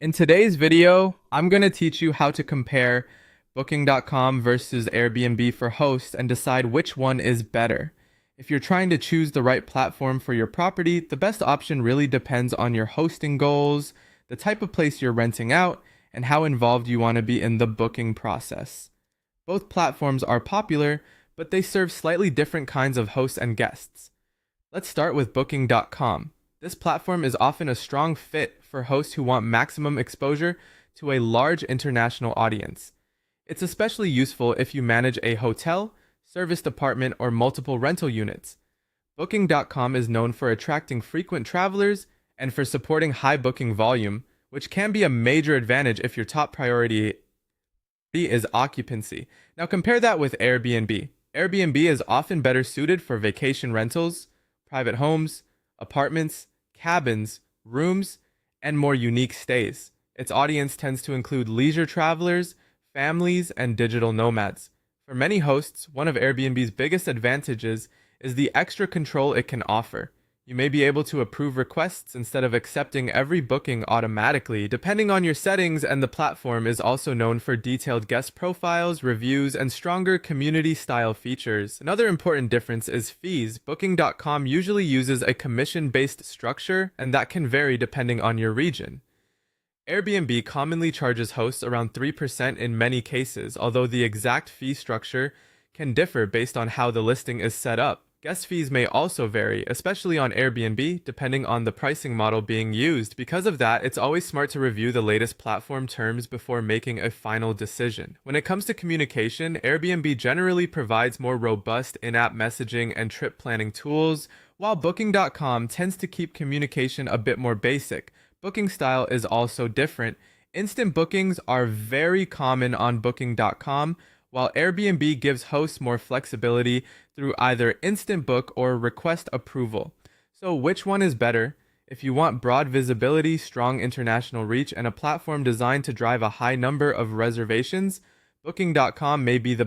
In today's video, I'm going to teach you how to compare Booking.com versus Airbnb for hosts and decide which one is better. If you're trying to choose the right platform for your property, the best option really depends on your hosting goals, the type of place you're renting out, and how involved you want to be in the booking process. Both platforms are popular, but they serve slightly different kinds of hosts and guests. Let's start with Booking.com. This platform is often a strong fit for hosts who want maximum exposure to a large international audience. It's especially useful if you manage a hotel, serviced apartment, or multiple rental units. Booking.com is known for attracting frequent travelers and for supporting high booking volume, which can be a major advantage if your top priority is occupancy. Now compare that with Airbnb. Airbnb is often better suited for vacation rentals, private homes, apartments, cabins, rooms, and more unique stays. Its audience tends to include leisure travelers, families, and digital nomads. For many hosts, one of Airbnb's biggest advantages is the extra control it can offer. You may be able to approve requests instead of accepting every booking automatically, depending on your settings, and the platform is also known for detailed guest profiles, reviews, and stronger community-style features. Another important difference is fees. Booking.com usually uses a commission-based structure, and that can vary depending on your region. Airbnb commonly charges hosts around 3% in many cases, although the exact fee structure can differ based on how the listing is set up. Guest fees may also vary, especially on Airbnb, depending on the pricing model being used. Because of that, it's always smart to review the latest platform terms before making a final decision. When it comes to communication, Airbnb generally provides more robust in-app messaging and trip planning tools, while Booking.com tends to keep communication a bit more basic. Booking style is also different. Instant bookings are very common on Booking.com, while Airbnb gives hosts more flexibility through either instant book or request approval. So which one is better? If you want broad visibility, strong international reach, and a platform designed to drive a high number of reservations, Booking.com may be the